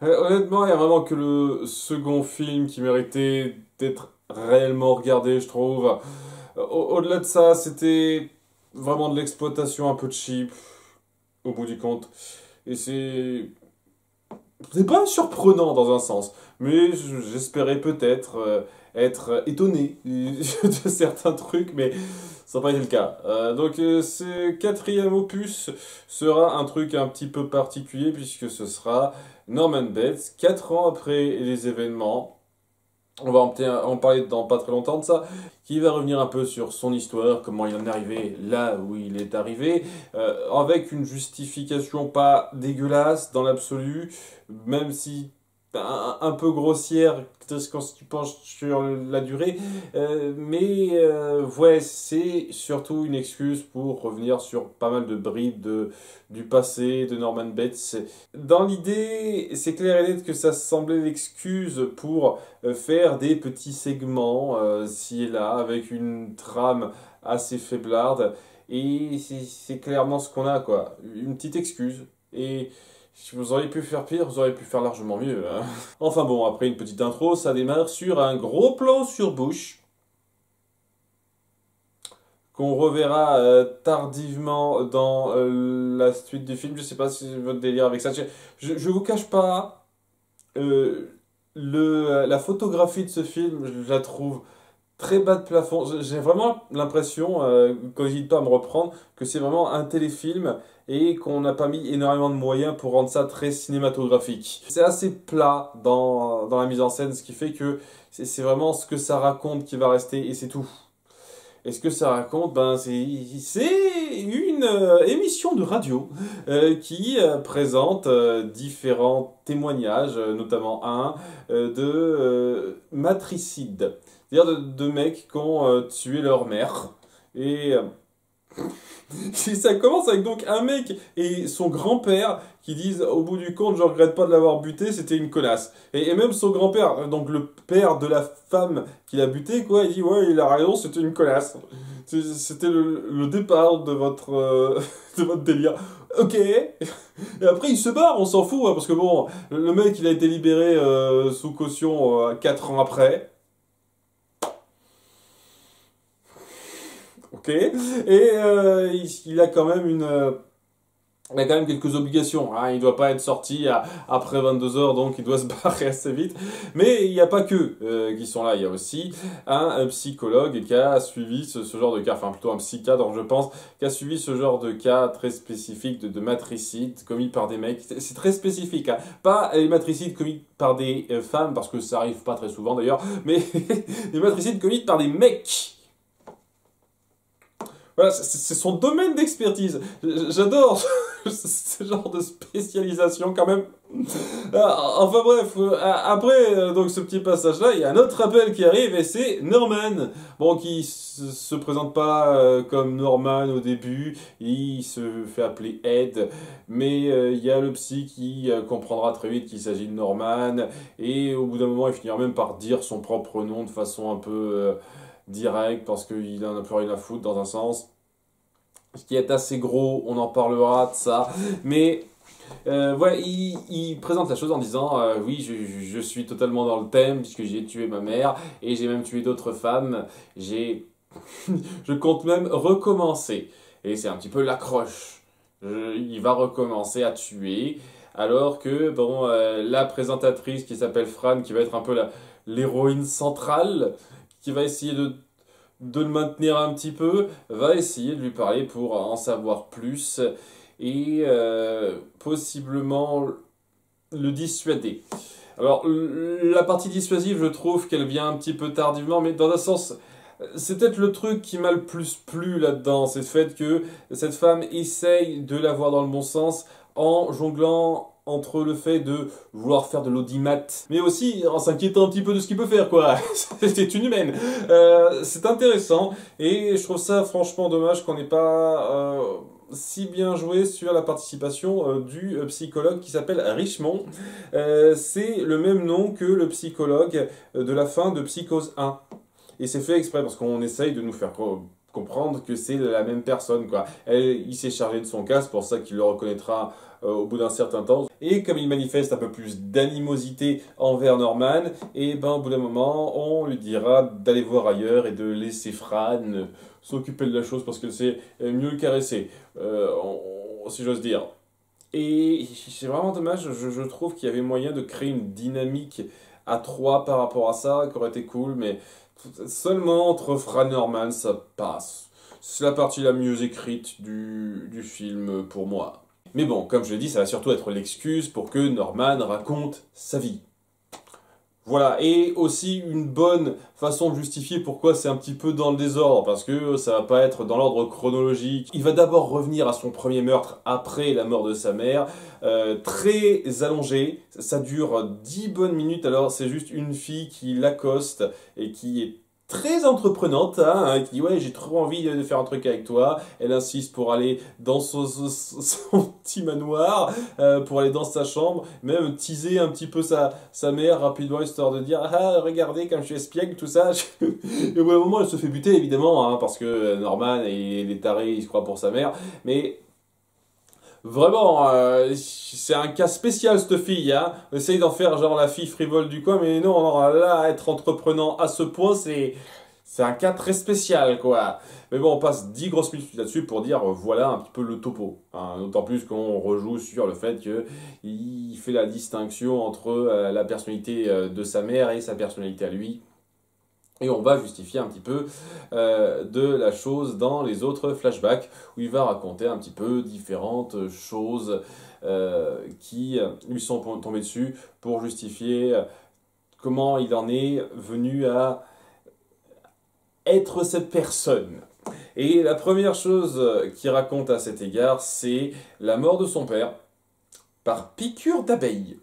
Honnêtement, il n'y a vraiment que le second film qui méritait d'être réellement regardé, je trouve. Au-delà de ça, c'était vraiment de l'exploitation un peu cheap, au bout du compte. Et c'est pas surprenant dans un sens, mais j'espérais peut-être être étonné de certains trucs, mais ça n'a pas été le cas. Donc ce quatrième opus sera un truc un petit peu particulier puisque ce sera Norman Bates, 4 ans après les événements. On va en parler dans pas très longtemps de ça, qui va revenir un peu sur son histoire, comment il en est arrivé là où il est arrivé, avec une justification pas dégueulasse dans l'absolu, même si un peu grossière quand tu penses sur la durée, mais ouais, c'est surtout une excuse pour revenir sur pas mal de bribes du passé de Norman Bates. Dans l'idée, c'est clair et net que ça semblait l'excuse pour faire des petits segments ci et là avec une trame assez faiblarde et c'est clairement ce qu'on a quoi, une petite excuse et si vous auriez pu faire pire, vous auriez pu faire largement mieux, hein. Enfin bon, après une petite intro, ça démarre sur un gros plan sur Bush qu'on reverra tardivement dans la suite du film. Je sais pas si c'est votre délire avec ça. Je vous cache pas, euh, la photographie de ce film, je la trouve très bas de plafond. J'ai vraiment l'impression, quand j'hésite pas à me reprendre, que c'est vraiment un téléfilm et qu'on n'a pas mis énormément de moyens pour rendre ça très cinématographique. C'est assez plat dans la mise en scène, ce qui fait que c'est vraiment ce que ça raconte qui va rester et c'est tout. Et ce que ça raconte, ben, c'est une émission de radio qui présente différents témoignages, notamment un matricides. C'est-à-dire de mecs qui ont tué leur mère. Et ça commence avec donc un mec et son grand-père qui disent au bout du compte, je regrette pas de l'avoir buté, c'était une connasse. Et même son grand-père, donc le père de la femme qui l'a buté, quoi, il dit ouais, il a raison, c'était une connasse. C'était le départ de votre, de votre délire. Ok. Et après il se barre, on s'en fout, hein, parce que bon, le mec il a été libéré sous caution 4 ans après. Ok. Et il a quand même il a quand même quelques obligations, hein. Il ne doit pas être sorti après 22 heures, donc il doit se barrer assez vite. Mais il n'y a pas que qui sont là, il y a aussi un psychologue qui a suivi ce genre de cas, enfin plutôt un psychiatre, je pense, qui a suivi ce genre de cas très spécifique de matricide commis par des mecs. C'est très spécifique, hein. Pas les matricides commis par des femmes, parce que ça arrive pas très souvent d'ailleurs, mais les matricides commis par des mecs. Voilà, c'est son domaine d'expertise. J'adore ce genre de spécialisation quand même. Enfin bref, après donc ce petit passage-là, il y a un autre appel qui arrive et c'est Norman. Bon, qui se présente pas comme Norman au début, il se fait appeler Ed, mais il y a le psy qui comprendra très vite qu'il s'agit de Norman et au bout d'un moment, il finira même par dire son propre nom de façon un peu direct parce qu'il en a plus rien à foutre dans un sens. Ce qui est assez gros, on en parlera de ça. Mais ouais, il présente la chose en disant oui, je suis totalement dans le thème puisque j'ai tué ma mère et j'ai même tué d'autres femmes. Je compte même recommencer. Et c'est un petit peu l'accroche. Il va recommencer à tuer. Alors que, bon, la présentatrice qui s'appelle Fran, qui va être un peu l'héroïne centrale, qui va essayer de le maintenir un petit peu, va essayer de lui parler pour en savoir plus et possiblement le dissuader. Alors, la partie dissuasive, je trouve qu'elle vient un petit peu tardivement, mais dans un sens, c'est peut-être le truc qui m'a le plus plu là-dedans, c'est le fait que cette femme essaye de l'avoir dans le bon sens en jonglant entre le fait de vouloir faire de l'audimat, mais aussi en s'inquiétant un petit peu de ce qu'il peut faire, quoi. C'est une humaine. C'est intéressant, et je trouve ça franchement dommage qu'on n'ait pas si bien joué sur la participation du psychologue qui s'appelle Richmond. C'est le même nom que le psychologue de la fin de Psychose 1. Et c'est fait exprès parce qu'on essaye de nous faire comprendre que c'est la même personne, quoi. Il s'est chargé de son cas, c'est pour ça qu'il le reconnaîtra au bout d'un certain temps. Et comme il manifeste un peu plus d'animosité envers Norman, et ben au bout d'un moment, on lui dira d'aller voir ailleurs et de laisser Fran s'occuper de la chose parce qu'elle sait mieux le caresser, si j'ose dire. Et c'est vraiment dommage, je trouve qu'il y avait moyen de créer une dynamique à trois par rapport à ça, qui aurait été cool, mais seulement entre Fran et Norman, ça passe. C'est la partie la mieux écrite du film pour moi. Mais bon, comme je l'ai dit, ça va surtout être l'excuse pour que Norman raconte sa vie. Voilà, et aussi une bonne façon de justifier pourquoi c'est un petit peu dans le désordre, parce que ça va pas être dans l'ordre chronologique. Il va d'abord revenir à son premier meurtre après la mort de sa mère, très allongé, ça dure 10 bonnes minutes, alors c'est juste une fille qui l'accoste et qui est très entreprenante, qui dit ouais j'ai trop envie de faire un truc avec toi, elle insiste pour aller dans son petit manoir, pour aller dans sa chambre, même teaser un petit peu sa mère rapidement histoire de dire ah regardez comme je suis espiègle tout ça, et au bout d'un moment elle se fait buter évidemment, parce que Norman il est taré, il se croit pour sa mère, mais vraiment, c'est un cas spécial cette fille, hein. On essaye d'en faire genre la fille frivole du coin, mais non, non, là, être entreprenant à ce point, c'est un cas très spécial, quoi. Mais bon, on passe 10 grosses minutes là-dessus pour dire, voilà un petit peu le topo. Hein. D'autant plus qu'on rejoue sur le fait qu'il fait la distinction entre la personnalité de sa mère et sa personnalité à lui. Et on va justifier un petit peu de la chose dans les autres flashbacks, où il va raconter un petit peu différentes choses qui lui sont tombées dessus pour justifier comment il en est venu à être cette personne. Et la première chose qu'il raconte à cet égard, c'est la mort de son père par piqûre d'abeille.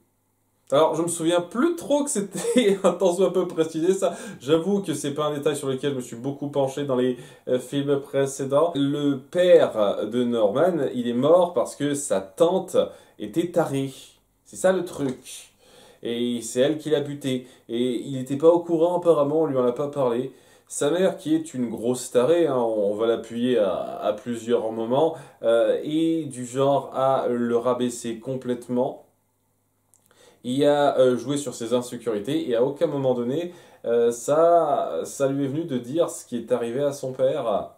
Alors, je me souviens plus trop que c'était un tant soit peu précisé, ça. J'avoue que c'est pas un détail sur lequel je me suis beaucoup penché dans les films précédents. Le père de Norman, il est mort parce que sa tante était tarée. C'est ça le truc. Et c'est elle qui l'a buté. Et il n'était pas au courant apparemment, on lui en a pas parlé. Sa mère, qui est une grosse tarée, on va l'appuyer à plusieurs moments, est du genre à le rabaisser complètement. Il a joué sur ses insécurités et à aucun moment donné, ça lui est venu de dire ce qui est arrivé à son père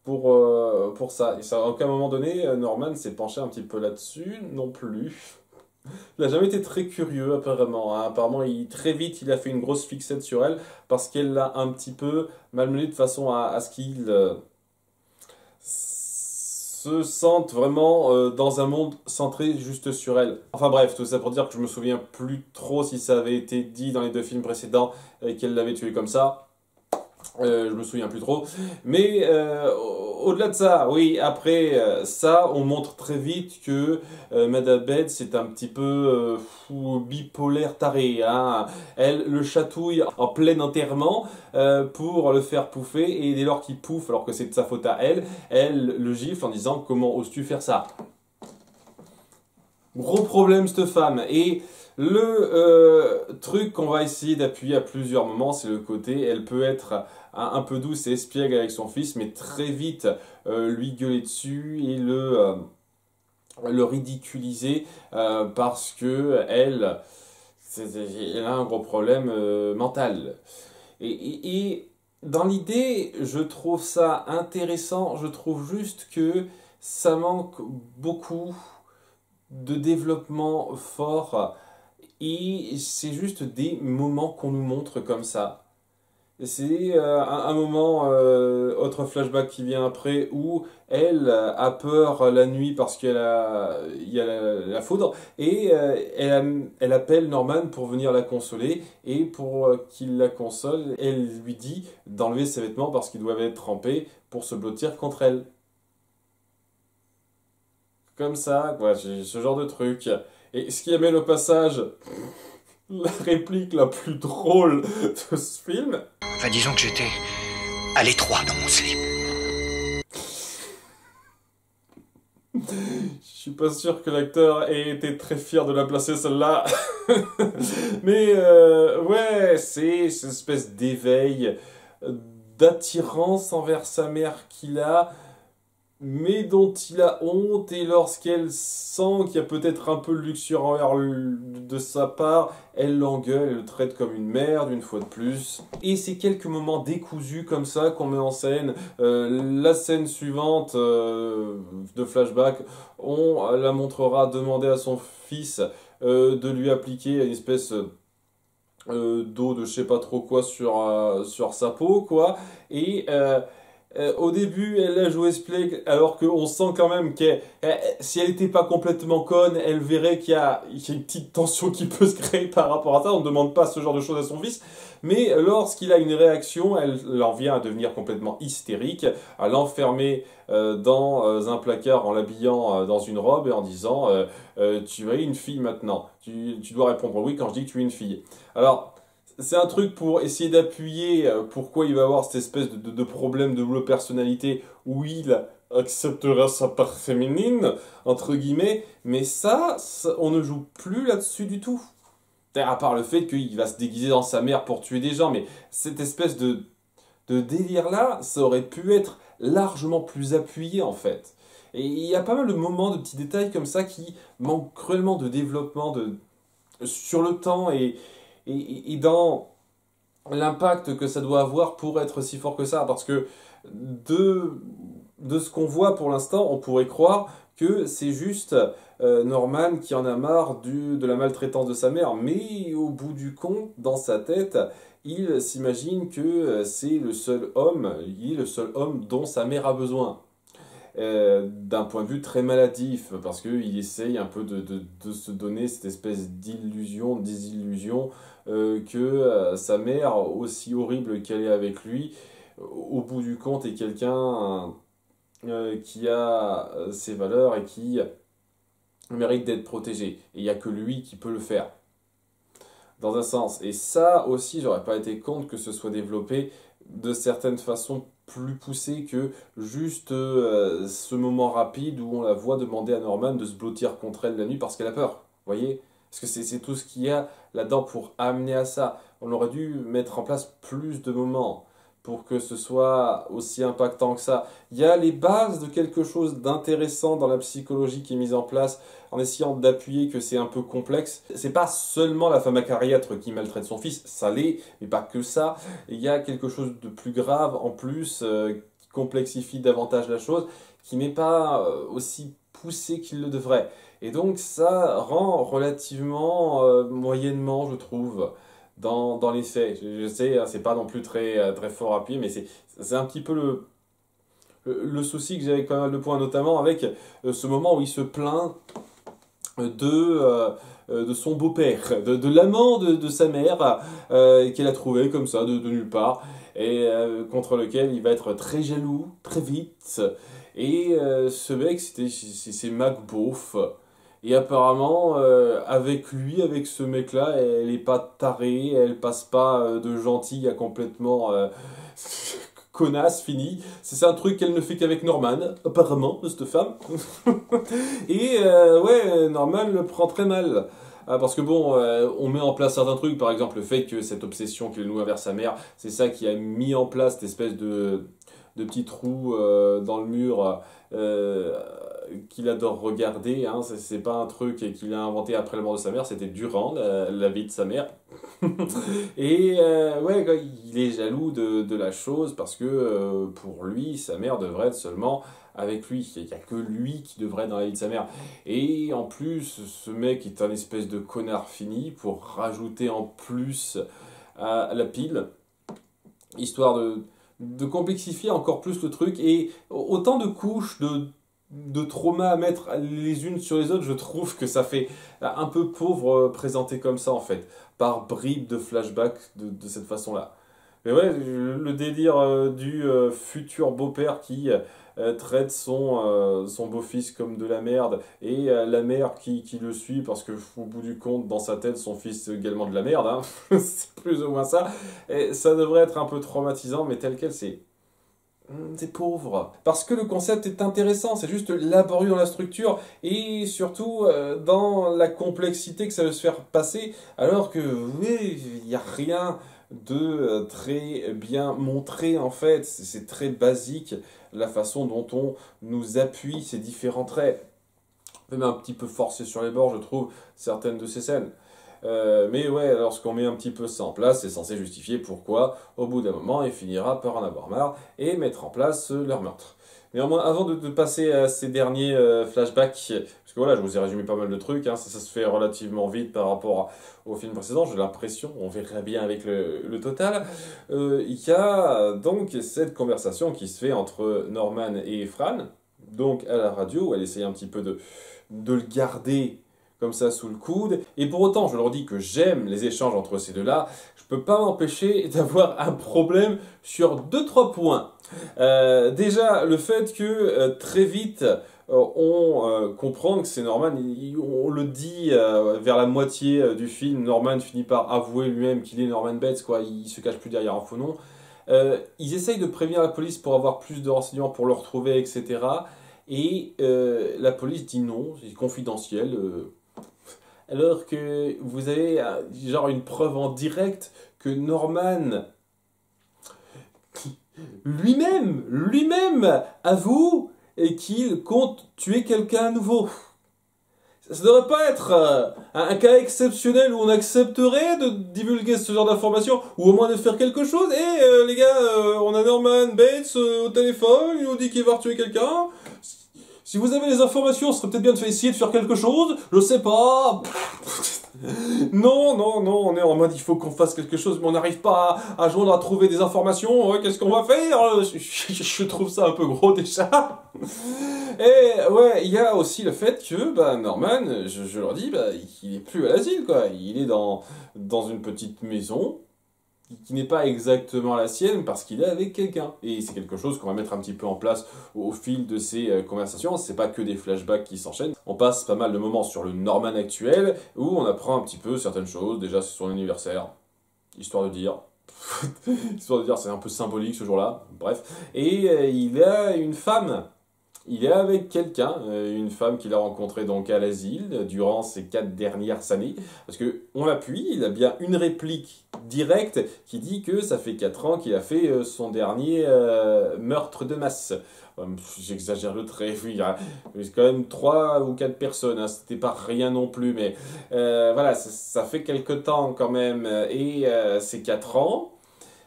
pour ça. Et ça, à aucun moment donné, Norman s'est penché un petit peu là-dessus non plus. Il n'a jamais été très curieux apparemment. Hein. Apparemment, très vite, il a fait une grosse fixette sur elle parce qu'elle l'a un petit peu malmené de façon à ce qu'il se sentent vraiment dans un monde centré juste sur elle. Enfin bref, tout ça pour dire que je me souviens plus trop si ça avait été dit dans les deux films précédents qu'elle l'avait tué comme ça. Je me souviens plus trop. Mais au-delà de ça, oui, après ça, on montre très vite que Madame Bed, c'est un petit peu bipolaire taré. Hein. Elle le chatouille en plein enterrement pour le faire pouffer. Et dès lors qu'il pouffe, alors que c'est de sa faute à elle, elle le gifle en disant comment oses-tu faire ça? Gros problème cette femme. Et le truc qu'on va essayer d'appuyer à plusieurs moments, c'est le côté, elle peut être un peu douce et espiègle avec son fils, mais très vite lui gueuler dessus et le ridiculiser parce que elle a un gros problème mental. Et dans l'idée, je trouve ça intéressant, je trouve juste que ça manque beaucoup de développement fort et c'est juste des moments qu'on nous montre comme ça. C'est un moment, autre flashback qui vient après, où elle a peur la nuit parce il y a la foudre, et elle appelle Norman pour venir la consoler, et pour qu'il la console, elle lui dit d'enlever ses vêtements parce qu'ils doivent être trempés pour se blottir contre elle. Comme ça, quoi, ce genre de truc. Et ce qui amène au passage la réplique la plus drôle de ce film. Enfin, disons que j'étais à l'étroit dans mon slip. Je suis pas sûr que l'acteur ait été très fier de la placer celle-là. Mais ouais, c'est cette espèce d'éveil d'attirance envers sa mère qu'il a, mais dont il a honte, et lorsqu'elle sent qu'il y a peut-être un peu de luxure de sa part, elle l'engueule, elle le traite comme une merde, une fois de plus. Et c'est quelques moments décousus comme ça qu'on met en scène. La scène suivante de flashback, on la montrera demander à son fils de lui appliquer une espèce d'eau de je sais pas trop quoi sur sa peau, quoi. Et au début, elle a joué ce play, alors qu'on sent quand même que si elle n'était pas complètement conne, elle verrait qu'il y a une petite tension qui peut se créer par rapport à ça. On ne demande pas ce genre de choses à son fils. Mais lorsqu'il a une réaction, elle en vient à devenir complètement hystérique, à l'enfermer dans un placard en l'habillant dans une robe et en disant tu es une fille maintenant. Tu dois répondre oui quand je dis que tu es une fille. Alors, c'est un truc pour essayer d'appuyer pourquoi il va avoir cette espèce de problème de double personnalité où il acceptera sa part féminine, entre guillemets, mais ça on ne joue plus là-dessus du tout. À part le fait qu'il va se déguiser dans sa mère pour tuer des gens, mais cette espèce de délire-là, ça aurait pu être largement plus appuyé en fait. Et il y a pas mal de moments, de petits détails comme ça qui manquent cruellement de développement sur le temps et dans l'impact que ça doit avoir pour être si fort que ça. Parce que de ce qu'on voit pour l'instant, on pourrait croire que c'est juste Norman qui en a marre de la maltraitance de sa mère. Mais au bout du compte, dans sa tête, il s'imagine que c'est le seul homme, il est le seul homme dont sa mère a besoin. D'un point de vue très maladif, parce qu'il essaye un peu de se donner cette espèce d'illusion, désillusion, que sa mère, aussi horrible qu'elle est avec lui, au bout du compte est quelqu'un qui a ses valeurs et qui mérite d'être protégé. Et il n'y a que lui qui peut le faire, dans un sens. Et ça aussi, j'aurais pas été contre que ce soit développé de certaines façons plus poussées que juste ce moment rapide où on la voit demander à Norman de se blottir contre elle la nuit parce qu'elle a peur. Vous voyez? Parce que c'est tout ce qu'il y a là-dedans pour amener à ça. On aurait dû mettre en place plus de moments pour que ce soit aussi impactant que ça. Il y a les bases de quelque chose d'intéressant dans la psychologie qui est mise en place en essayant d'appuyer que c'est un peu complexe. C'est pas seulement la femme acariâtre qui maltraite son fils, ça l'est, mais pas que ça. Il y a quelque chose de plus grave en plus qui complexifie davantage la chose, qui n'est pas aussi poussé qu'il le devrait. Et donc ça rend relativement moyennement, je trouve, dans les faits. Je sais, hein, c'est pas non plus très fort appuyé, mais c'est un petit peu le souci que j'ai avec pas mal de points, notamment avec ce moment où il se plaint de son beau-père, de l'amant de sa mère, qu'elle a trouvé comme ça, de nulle part, et contre lequel il va être très jaloux, très vite. Et ce mec, c'est Mac Beauf. Et apparemment, avec lui, avec ce mec-là, elle est pas tarée, elle passe pas de gentille à complètement connasse, fini. C'est un truc qu'elle ne fait qu'avec Norman, apparemment, cette femme. Et ouais, Norman le prend très mal. Parce que bon, on met en place certains trucs, par exemple le fait que cette obsession qu'il noue envers sa mère, c'est ça qui a mis en place cette espèce de petit trou dans le mur qu'il adore regarder, hein. C'est pas un truc qu'il a inventé après la mort de sa mère, c'était durant la vie de sa mère. Et ouais, quoi, il est jaloux de la chose parce que pour lui, sa mère devrait être seulement avec lui. Il n'y a que lui qui devrait être dans la vie de sa mère. Et en plus, ce mec est un espèce de connard fini pour rajouter en plus à la pile, histoire de complexifier encore plus le truc. Et autant de couches de traumas à mettre les unes sur les autres, je trouve que ça fait un peu pauvre présenté comme ça en fait, par bribes de flashback de cette façon-là. Mais ouais, le délire du futur beau-père qui traite son beau-fils comme de la merde, et la mère qui le suit parce que au bout du compte, dans sa tête, son fils est également de la merde, hein. C'est plus ou moins ça. Et ça devrait être un peu traumatisant, mais tel quel, c'est pauvre. Parce que le concept est intéressant, c'est juste laborieux dans la structure et surtout dans la complexité que ça veut se faire passer, alors que, oui, il n'y a rien de très bien montrer, en fait, c'est très basique, la façon dont on nous appuie ces différents traits. Même un petit peu forcé sur les bords, je trouve, certaines de ces scènes. Mais ouais, lorsqu'on met un petit peu ça en place, c'est censé justifier pourquoi, au bout d'un moment, il finira par en avoir marre et mettre en place leur meurtre. Néanmoins, avant de passer à ces derniers flashbacks, parce que voilà, je vous ai résumé pas mal de trucs, hein, ça se fait relativement vite par rapport au film précédent, j'ai l'impression, on verra bien avec le total. Il y a donc cette conversation qui se fait entre Norman et Fran, donc à la radio, où elle essaye un petit peu de le garder comme ça sous le coude. Et pour autant, je leur dis que j'aime les échanges entre ces deux-là, je peux pas m'empêcher d'avoir un problème sur 2-3 points. Déjà, le fait que très vite, on comprend que c'est Norman, on le dit vers la moitié du film, Norman finit par avouer lui-même qu'il est Norman Bates, quoi, il se cache plus derrière un faux nom. Ils essayent de prévenir la police pour avoir plus de renseignements, pour le retrouver, etc. Et la police dit non, c'est confidentiel. Alors que vous avez genre une preuve en direct que Norman lui-même avoue et qu'il compte tuer quelqu'un à nouveau. Ça ne devrait pas être un cas exceptionnel où on accepterait de divulguer ce genre d'informations, ou au moins de faire quelque chose. Et les gars, on a Norman Bates au téléphone, il nous dit qu'il va tuer quelqu'un. Si vous avez les informations, ce serait peut-être bien essayer de faire quelque chose, je sais pas. Non, on est en mode il faut qu'on fasse quelque chose, mais on n'arrive pas à joindre, à trouver des informations, ouais, qu'est-ce qu'on va faire? Je trouve ça un peu gros déjà. Et ouais, il y a aussi le fait que Norman, je leur dis, il est plus à l'asile, quoi. Il est dans une petite maison qui n'est pas exactement la sienne parce qu'il est avec quelqu'un. Et c'est quelque chose qu'on va mettre un petit peu en place au fil de ces conversations. C'est pas que des flashbacks qui s'enchaînent. On passe pas mal de moments sur le Norman actuel où on apprend un petit peu certaines choses. Déjà, c'est son anniversaire. Histoire de dire. Histoire de dire, c'est un peu symbolique ce jour-là. Bref. Et il a une femme. Il est avec quelqu'un, une femme qu'il a rencontrée donc à l'asile durant ces 4 dernières années. Parce que on l'appuie, il a bien une réplique directe qui dit que ça fait 4 ans qu'il a fait son dernier meurtre de masse. J'exagère le trait, oui, il y a quand même 3 ou 4 personnes, hein, c'était pas rien non plus, mais voilà, ça fait quelque temps quand même, et c'est 4 ans.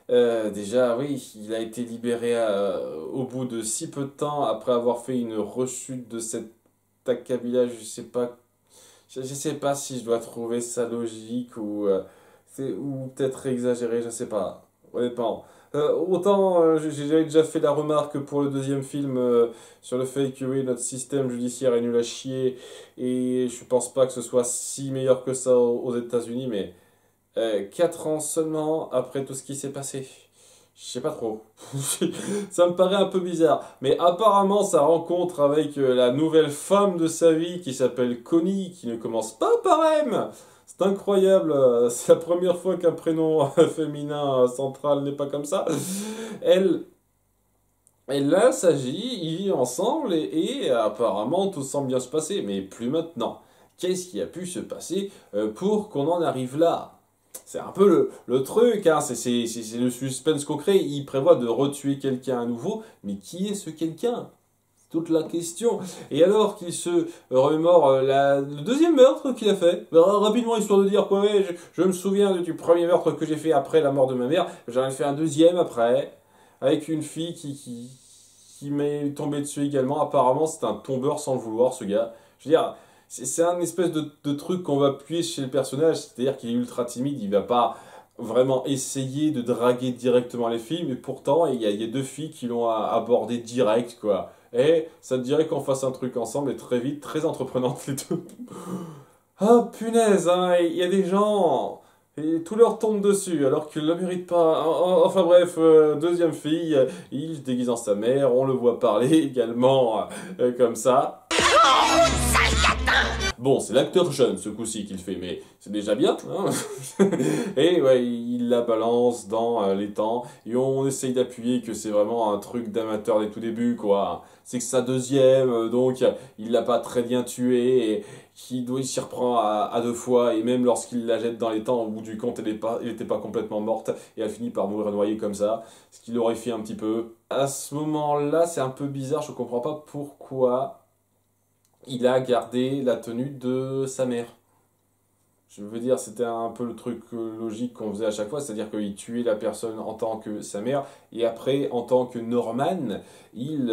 Déjà, oui, il a été libéré au bout de si peu de temps après avoir fait une rechute de cet accablage. Je sais pas si je dois trouver ça logique ou peut-être exagéré, je sais pas. Honnêtement. Autant j'avais déjà fait la remarque pour le deuxième film sur le fait que oui, notre système judiciaire est nul à chier et je pense pas que ce soit si meilleur que ça aux États-Unis, mais 4 ans seulement après tout ce qui s'est passé. Je sais pas trop. Ça me paraît un peu bizarre. Mais apparemment, sa rencontre avec la nouvelle femme de sa vie qui s'appelle Connie, qui ne commence pas par M. C'est incroyable. C'est la première fois qu'un prénom féminin central n'est pas comme ça. Et là, s'agit, ils vivent ensemble et apparemment tout semble bien se passer. Mais plus maintenant. Qu'est-ce qui a pu se passer pour qu'on en arrive là? C'est un peu le truc, hein, c'est le suspense qu'on crée. Il prévoit de retuer quelqu'un à nouveau, mais qui est ce quelqu'un? C'est toute la question. Et alors qu'il se remémore le deuxième meurtre qu'il a fait, rapidement, histoire de dire quoi, ouais, je me souviens du premier meurtre que j'ai fait après la mort de ma mère, j'en ai fait un deuxième après, avec une fille qui m'est tombée dessus également. Apparemment, c'est un tombeur sans le vouloir, ce gars. Je veux dire, c'est un espèce de truc qu'on va appuyer chez le personnage, c'est-à-dire qu'il est ultra timide, il va pas vraiment essayer de draguer directement les filles, mais pourtant il y a 2 filles qui l'ont abordé direct, quoi. Et ça te dirait qu'on fasse un truc ensemble, et très vite, très entreprenante les deux. Ah punaise, hein, il y a des gens, et tout leur tombe dessus, alors qu'ils ne le méritent pas. Enfin bref, deuxième fille, il se déguise en sa mère, on le voit parler également, comme ça. Bon, c'est l'acteur jeune ce coup-ci qui le fait, mais c'est déjà bien. Hein. Et ouais, il la balance dans les temps, et on essaye d'appuyer que c'est vraiment un truc d'amateur dès tout début, quoi. C'est que sa deuxième, donc il l'a pas très bien tué, et il s'y reprend à deux fois, et même lorsqu'il la jette dans les temps, au bout du compte, elle était pas complètement morte, et elle finit par mourir noyée comme ça, ce qui l'horrifie un petit peu. À ce moment-là, c'est un peu bizarre, je comprends pas pourquoi il a gardé la tenue de sa mère. Je veux dire, c'était un peu le truc logique qu'on faisait à chaque fois, c'est-à-dire qu'il tuait la personne en tant que sa mère, et après, en tant que Norman, il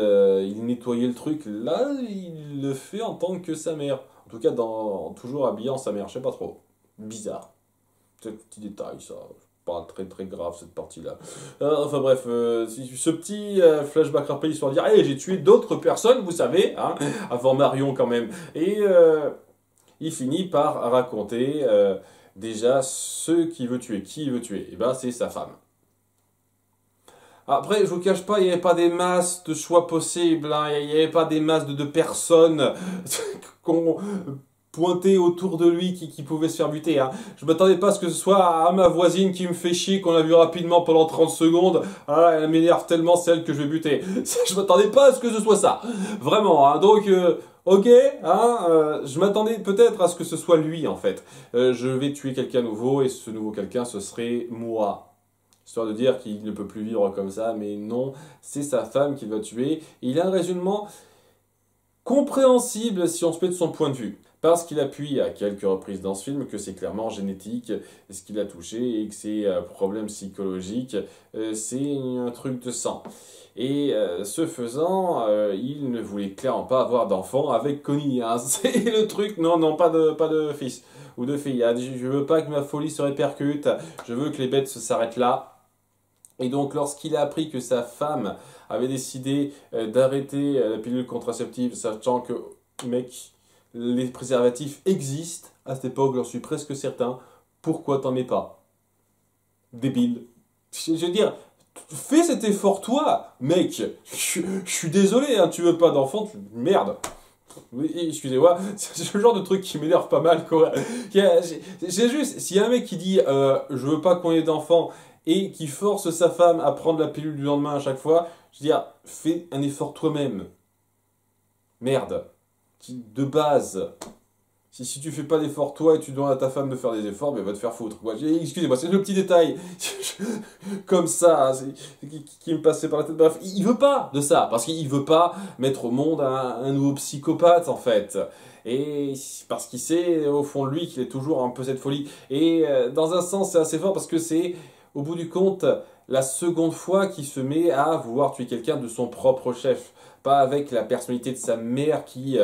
nettoyait le truc. Là, il le fait en tant que sa mère. En tout cas, toujours habillé en sa mère, je sais pas trop. Bizarre. C'est un petit détail, ça. Pas très très grave cette partie-là. Enfin bref, ce petit flashback rappel histoire de dire hey, j'ai tué d'autres personnes, vous savez, hein, avant Marion quand même. Et il finit par raconter déjà ce qu'il veut tuer. Qui il veut tuer? Et ben c'est sa femme. Après, je vous cache pas, il n'y avait pas des masses de choix possibles, hein, il n'y avait pas des masses de personnes qu'on pointé autour de lui qui pouvait se faire buter. Hein. Je m'attendais pas à ce que ce soit à ma voisine qui me fait chier, qu'on a vu rapidement pendant 30 secondes. Ah, elle m'énerve tellement, c'est elle que je vais buter. Je m'attendais pas à ce que ce soit ça. Vraiment. Hein. Donc, ok. Hein, je m'attendais peut-être à ce que ce soit lui, en fait. Je vais tuer quelqu'un nouveau, et ce nouveau quelqu'un, ce serait moi. Histoire de dire qu'il ne peut plus vivre comme ça, mais non, c'est sa femme qu'il va tuer. Et il a un raisonnement compréhensible si on se met de son point de vue. Parce qu'il appuie à quelques reprises dans ce film que c'est clairement génétique, ce qu'il a touché, et que c'est un problème psychologique, c'est un truc de sang. Et ce faisant, il ne voulait clairement pas avoir d'enfant avec Connie. Hein. C'est le truc, non, pas de fils ou de fille. Hein. Je veux pas que ma folie se répercute, je veux que les bêtes s'arrêtent là. Et donc, lorsqu'il a appris que sa femme avait décidé d'arrêter la pilule contraceptive, sachant que, mec, les préservatifs existent, à cette époque, j'en suis presque certain, pourquoi t'en mets pas? Débile. Je veux dire, fais cet effort toi, mec. Je suis désolé, hein, tu veux pas d'enfant, merde. Oui, excusez-moi, c'est le genre de truc qui m'énerve pas mal, quoi. C'est juste, s'il y a un mec qui dit je veux pas qu'on ait d'enfants et qui force sa femme à prendre la pilule du lendemain à chaque fois, je veux dire, fais un effort toi-même. Merde. De base. Si tu fais pas d'effort toi et tu demandes à ta femme de faire des efforts, ben va te faire foutre. Excusez-moi, c'est le petit détail comme ça qui me passait par la tête. Bref, il veut pas de ça, parce qu'il veut pas mettre au monde un nouveau psychopathe en fait. Et parce qu'il sait au fond de lui qu'il est toujours un peu cette folie. Et dans un sens, c'est assez fort parce que c'est, au bout du compte, la seconde fois qu'il se met à vouloir tuer quelqu'un de son propre chef. Pas avec la personnalité de sa mère qui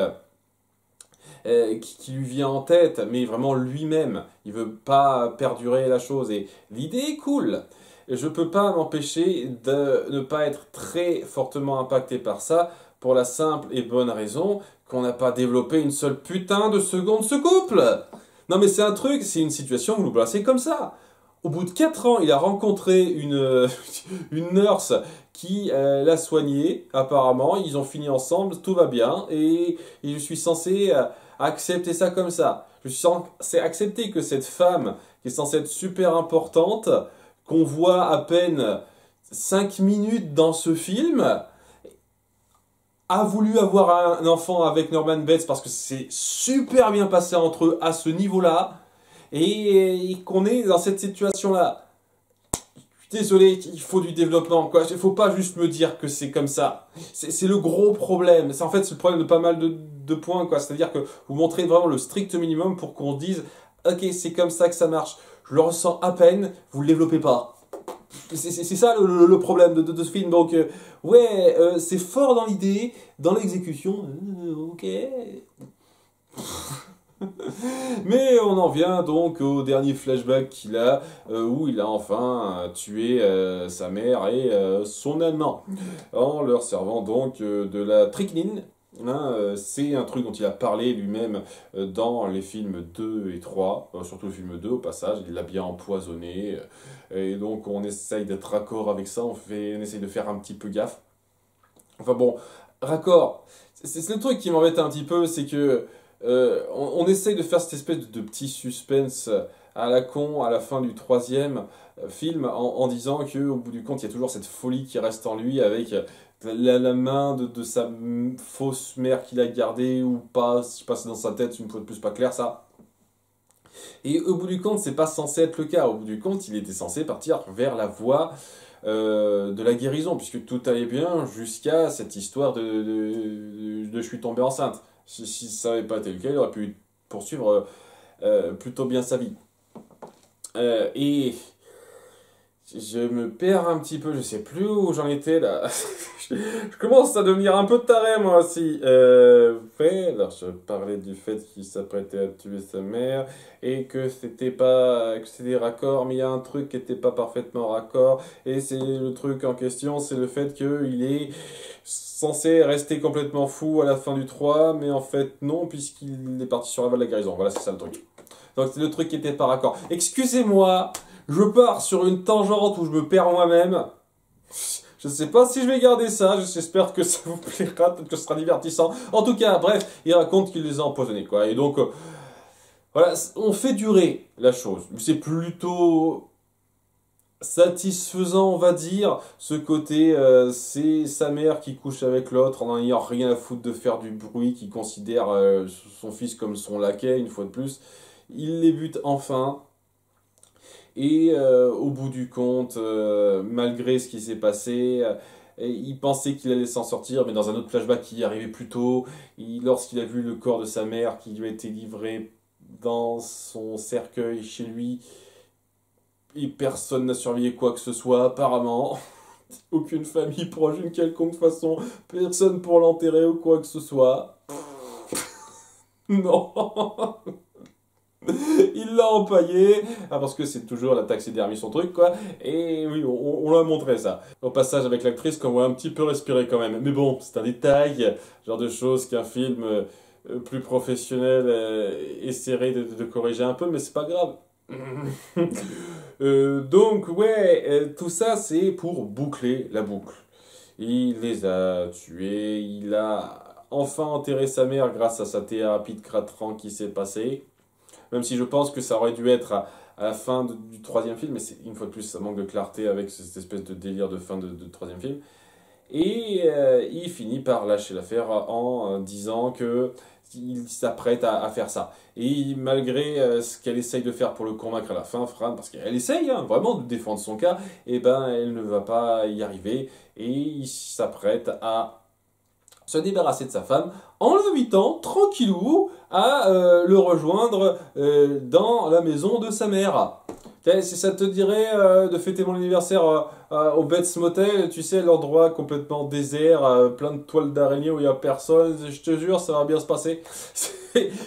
lui vient en tête, mais vraiment lui-même. Il veut pas perdurer la chose. Et l'idée est cool. Je peux pas m'empêcher de ne pas être très fortement impacté par ça, pour la simple et bonne raison qu'on n'a pas développé une seule putain de seconde ce couple. Non mais c'est un truc, c'est une situation, vous nous placez comme ça. Au bout de 4 ans, il a rencontré une nurse qui l'a soigné, apparemment. Ils ont fini ensemble, tout va bien. Et je suis censé accepter ça comme ça. Je suis censé accepter que cette femme, qui est censée être super importante, qu'on voit à peine 5 minutes dans ce film, a voulu avoir un enfant avec Norman Bates parce que c'est super bien passé entre eux à ce niveau-là. Et qu'on est dans cette situation-là. Désolé, il faut du développement, quoi. Il faut pas juste me dire que c'est comme ça. C'est le gros problème. En fait, c'est le problème de pas mal de points, quoi. C'est-à-dire que vous montrez vraiment le strict minimum pour qu'on dise « Ok, c'est comme ça que ça marche. Je le ressens à peine, vous le développez pas. » C'est ça le problème de ce film. Donc, c'est fort dans l'idée, dans l'exécution. Ok... Mais on en vient donc au dernier flashback qu'il a, où il a enfin tué sa mère et son amant, en leur servant donc de la strychnine. Hein, c'est un truc dont il a parlé lui-même dans les films 2 et 3, surtout le film 2 au passage, il l'a bien empoisonné, et donc on essaye d'être raccord avec ça, on essaye de faire un petit peu gaffe. Enfin bon, raccord, c'est le truc qui m'embête un petit peu, c'est que On essaye de faire cette espèce de petit suspense à la con à la fin du troisième film en disant qu'au bout du compte, il y a toujours cette folie qui reste en lui avec la main de sa fausse mère qu'il a gardée ou pas, je sais pas, c'est dans sa tête, une fois de plus pas clair ça. Et au bout du compte, c'est pas censé être le cas. Au bout du compte, il était censé partir vers la voie de la guérison, puisque tout allait bien jusqu'à cette histoire de je suis tombé enceinte. Si ça n'avait pas été le cas, il aurait pu poursuivre plutôt bien sa vie. Et je me perds un petit peu, je sais plus où j'en étais là. Je commence à devenir un peu taré moi aussi. Alors je parlais du fait qu'il s'apprêtait à tuer sa mère et que c'était raccord, mais il y a un truc qui était pas parfaitement raccord. Et c'est le truc en question, c'est le fait qu'il est censé rester complètement fou à la fin du 3, mais en fait non, puisqu'il est parti sur la voie de la guérison. Voilà, c'est ça le truc. Donc c'est le truc qui était pas raccord. Excusez-moi, je pars sur une tangente où je me perds moi-même. Je sais pas si je vais garder ça, j'espère que ça vous plaira, peut-être que ce sera divertissant. En tout cas, bref, il raconte qu'il les a empoisonnés, quoi. Et donc, voilà, on fait durer la chose. C'est plutôt satisfaisant, on va dire, ce côté, c'est sa mère qui couche avec l'autre en n'ayant rien à foutre de faire du bruit, qui considère son fils comme son laquais, une fois de plus. Il les bute enfin. Et au bout du compte, malgré ce qui s'est passé, il pensait qu'il allait s'en sortir, mais dans un autre flashback qui y arrivait plus tôt, lorsqu'il a vu le corps de sa mère qui lui a été livré dans son cercueil chez lui, et personne n'a surveillé quoi que ce soit, apparemment. Aucune famille proche d'une quelconque façon, personne pour l'enterrer ou quoi que ce soit. Non. Il l'a empaillé, parce que c'est toujours la taxidermie son truc, quoi. Et oui, on l'a montré ça. Au passage avec l'actrice qu'on voit un petit peu respirer quand même. Mais bon, c'est un détail, genre de choses qu'un film plus professionnel essaierait de corriger un peu, mais c'est pas grave. Donc ouais, tout ça c'est pour boucler la boucle. Il les a tués, il a enfin enterré sa mère grâce à sa thérapie de 4 ans qui s'est passée. Même si je pense que ça aurait dû être à la fin du troisième film, mais une fois de plus, ça manque de clarté avec cette espèce de délire de fin de troisième film. Et il finit par lâcher l'affaire en disant que il s'apprête à faire ça. Et malgré ce qu'elle essaye de faire pour le convaincre à la fin, Fran, parce qu'elle essaye vraiment de défendre son cas, et ben elle ne va pas y arriver. Et il s'apprête à se débarrasser de sa femme en l'invitant tranquillou à le rejoindre dans la maison de sa mère. Si ça te dirait de fêter mon anniversaire au Bates Motel, tu sais, l'endroit complètement désert, plein de toiles d'araignée où il n'y a personne, je te jure, ça va bien se passer.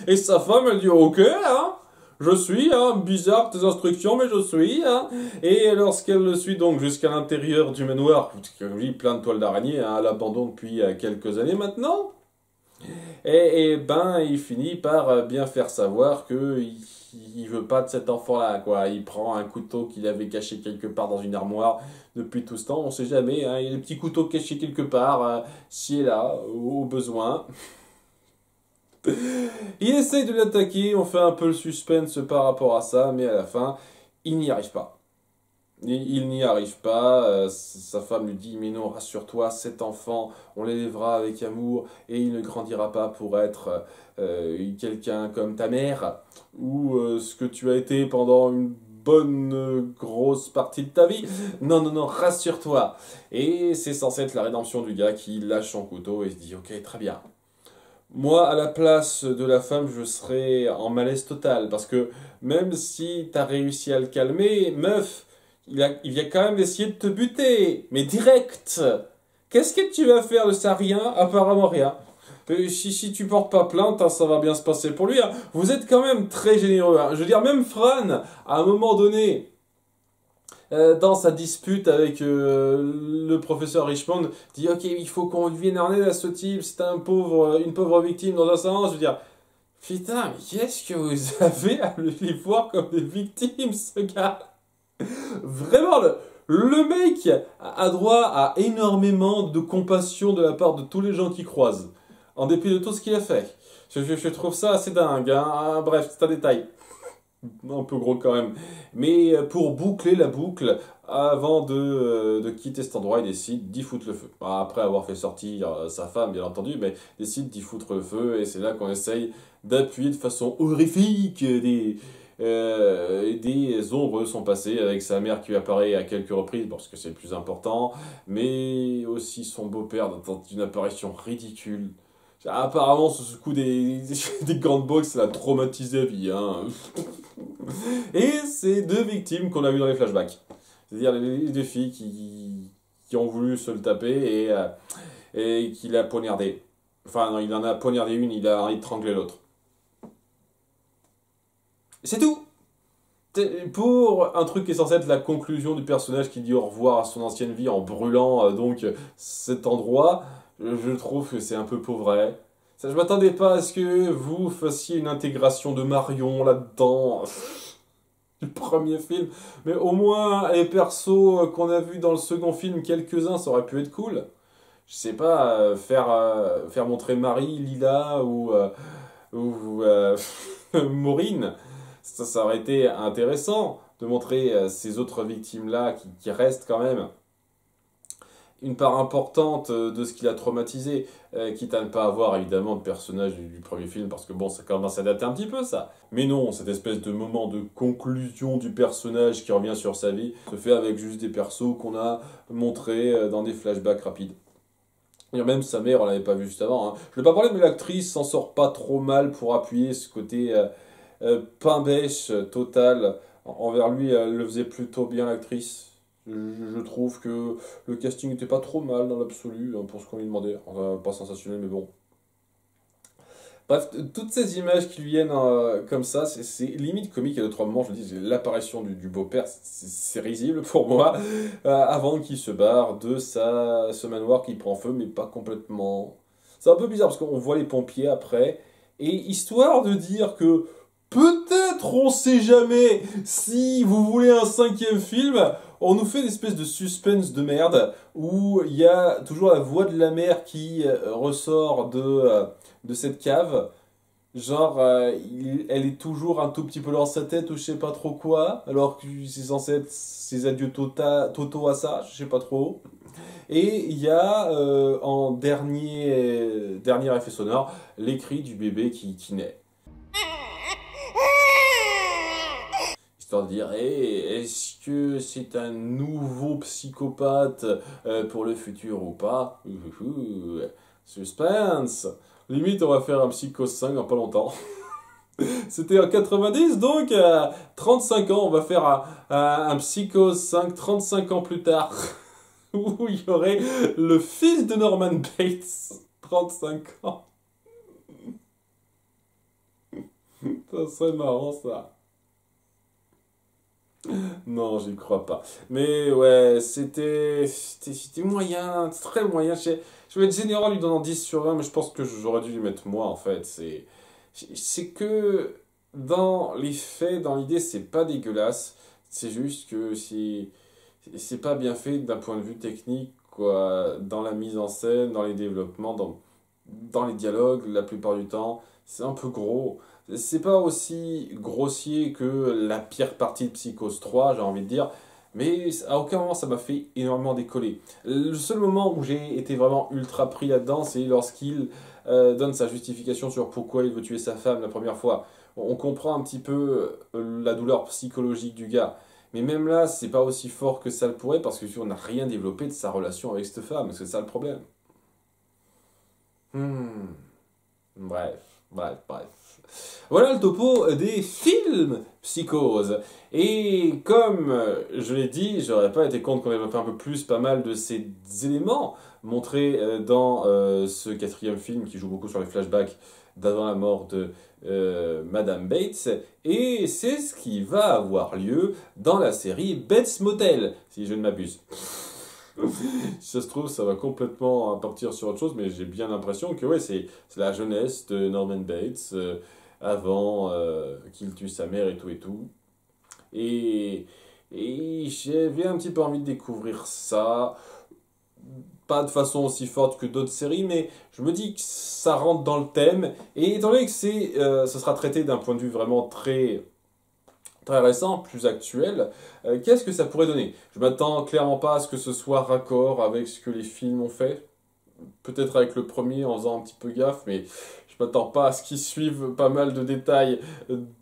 Et sa femme, elle dit ok, hein, je suis, hein, bizarre tes instructions, mais je suis. Hein. Et lorsqu'elle le suit donc jusqu'à l'intérieur du manoir, comme je dis, plein de toiles d'araignée, hein, à l'abandon depuis quelques années maintenant, et ben il finit par bien faire savoir que il veut pas de cet enfant-là, quoi. Il prend un couteau qu'il avait caché quelque part dans une armoire depuis tout ce temps, on sait jamais, hein, il y a des petits couteaux cachés quelque part, ci et là, au besoin. Il essaye de l'attaquer, on fait un peu le suspense par rapport à ça, mais à la fin, il n'y arrive pas. Il n'y arrive pas, sa femme lui dit « Mais non, rassure-toi, cet enfant, on l'élèvera avec amour et il ne grandira pas pour être quelqu'un comme ta mère ou ce que tu as été pendant une bonne grosse partie de ta vie. Non, non, non, rassure-toi. » Et c'est censé être la rédemption du gars qui lâche son couteau et se dit « Ok, très bien. » Moi, à la place de la femme, je serais en malaise total parce que même si t'as réussi à le calmer, meuf, il vient quand même essayer de te buter, mais direct. Qu'est-ce que tu vas faire de ça? Rien, apparemment rien. Si tu portes pas plainte, hein, ça va bien se passer pour lui. Hein. Vous êtes quand même très généreux. Hein. Je veux dire, même Fran, à un moment donné, dans sa dispute avec le professeur Richmond, dit ok, il faut qu'on vienne en aide à ce type, c'est une pauvre victime dans un sens. Je veux dire, putain, mais qu'est-ce que vous avez à les voir comme des victimes, ce gars? Vraiment, le mec a droit à énormément de compassion de la part de tous les gens qu'il croise, en dépit de tout ce qu'il a fait. Je trouve ça assez dingue, hein. Ah, bref, c'est un détail. Un peu gros quand même. Mais pour boucler la boucle, avant de quitter cet endroit, il décide d'y foutre le feu. Après avoir fait sortir sa femme, bien entendu, mais il décide d'y foutre le feu, et c'est là qu'on essaye d'appuyer de façon horrifique des ombres de son passé, avec sa mère qui apparaît à quelques reprises, parce que c'est le plus important, mais aussi son beau-père dans une apparition ridicule. Apparemment, ce coup des grandes box, ça l'a traumatisé à vie, hein. Et c'est deux victimes qu'on a vues dans les flashbacks. C'est-à-dire les deux filles qui ont voulu se le taper et qu'il a poignardé. Enfin, non, il en a poignardé une, il a étranglé l'autre. C'est tout! Pour un truc qui est censé être la conclusion du personnage qui dit au revoir à son ancienne vie en brûlant cet endroit, je trouve que c'est un peu pauvret. Ça, je m'attendais pas à ce que vous fassiez une intégration de Marion là-dedans. Du premier film. Mais au moins, les persos qu'on a vus dans le second film, quelques-uns, ça aurait pu être cool. Je sais pas, faire montrer Marie, Lila ou Maureen. Ça aurait été intéressant de montrer ces autres victimes-là qui restent quand même une part importante de ce qu'il a traumatisé, quitte à ne pas avoir évidemment de personnage du premier film, parce que bon, ça commence à dater un petit peu ça. Mais non, cette espèce de moment de conclusion du personnage qui revient sur sa vie se fait avec juste des persos qu'on a montrés dans des flashbacks rapides. Et même sa mère, on l'avait pas vu juste avant, hein. Je ne vais pas parler, mais l'actrice s'en sort pas trop mal pour appuyer ce côté pain bêche total envers lui. Elle le faisait plutôt bien, l'actrice. Je trouve que le casting n'était pas trop mal dans l'absolu, hein, pour ce qu'on lui demandait. Enfin, pas sensationnel, mais bon. Bref, toutes ces images qui lui viennent comme ça, c'est limite comique à d'autres moments. Je dis, l'apparition du beau-père, c'est risible pour moi. Avant qu'il se barre de ce manoir qui prend feu, mais pas complètement. C'est un peu bizarre parce qu'on voit les pompiers après. Et histoire de dire que peut-être, on sait jamais, si vous voulez un cinquième film, on nous fait une espèce de suspense de merde où il y a toujours la voix de la mère qui ressort de cette cave. Genre, elle est toujours un tout petit peu dans sa tête ou je sais pas trop quoi, alors que c'est censé être ses adieux Toto à ça, je sais pas trop. Et il y a en dernier effet sonore les cris du bébé qui naît. Histoire de dire, est-ce que c'est un nouveau psychopathe pour le futur ou pas? Suspense! Limite, on va faire un Psycho 5 dans pas longtemps. C'était en 90, donc 35 ans, on va faire un Psycho 5 35 ans plus tard. Où il y aurait le fils de Norman Bates, 35 ans. Ça serait marrant, ça. Non, j'y crois pas. Mais ouais, c'était moyen, très moyen. Je vais être généreux en lui donnant 10 sur 20, mais je pense que j'aurais dû lui mettre moins, en fait. C'est que dans les faits, dans l'idée, c'est pas dégueulasse. C'est juste que c'est pas bien fait d'un point de vue technique, quoi. Dans la mise en scène, dans les développements, dans les dialogues, la plupart du temps. C'est un peu gros. C'est pas aussi grossier que la pire partie de Psychose 3, j'ai envie de dire, mais à aucun moment ça m'a fait énormément décoller. Le seul moment où j'ai été vraiment ultra pris là-dedans, c'est lorsqu'il donne sa justification sur pourquoi il veut tuer sa femme la première fois. On comprend un petit peu la douleur psychologique du gars. Mais même là, c'est pas aussi fort que ça le pourrait, parce que on n'a rien développé de sa relation avec cette femme, c'est ça le problème. Hmm. Bref, bref. Voilà le topo des films Psychose. Et comme je l'ai dit, j'aurais pas été contre qu'on développe un peu plus pas mal de ces éléments montrés dans ce quatrième film qui joue beaucoup sur les flashbacks d'avant la mort de Madame Bates. Et c'est ce qui va avoir lieu dans la série Bates Motel, si je ne m'abuse. Si ça se trouve, ça va complètement partir sur autre chose, mais j'ai bien l'impression que ouais, c'est la jeunesse de Norman Bates avant qu'il tue sa mère et tout et tout. Et j'avais un petit peu envie de découvrir ça. pas de façon aussi forte que d'autres séries, mais je me dis que ça rentre dans le thème. Et étant donné que ce sera traité d'un point de vue vraiment très, très récent, plus actuel, qu'est-ce que ça pourrait donner? Je m'attends clairement pas à ce que ce soit raccord avec ce que les films ont fait. Peut-être avec le premier en faisant un petit peu gaffe, mais je m'attends pas à ce qu'ils suivent pas mal de détails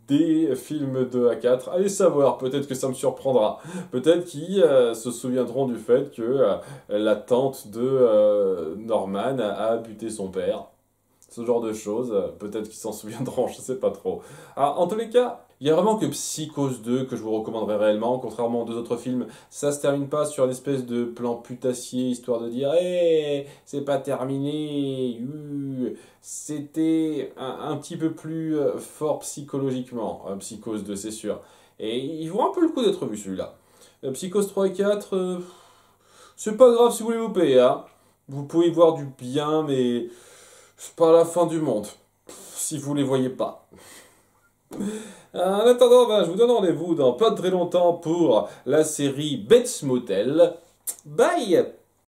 des films 2 à 4. Allez savoir, peut-être que ça me surprendra. Peut-être qu'ils se souviendront du fait que la tante de Norman a buté son père. Ce genre de choses, peut-être qu'ils s'en souviendront, je sais pas trop. Alors, en tous les cas, il y a vraiment que Psychose 2 que je vous recommanderais réellement, contrairement aux deux autres films. Ça se termine pas sur une espèce de plan putassier, histoire de dire «Hey, c'est pas terminé, C'était un petit peu plus fort psychologiquement, Psychose 2, c'est sûr. Et il vaut un peu le coup d'être vu, celui-là. Psychose 3 et 4, c'est pas grave si vous les loupez, hein. Vous pouvez y voir du bien, mais c'est pas la fin du monde, si vous les voyez pas. En attendant, ben, je vous donne rendez-vous dans pas très longtemps pour la série Bates Motel. Bye!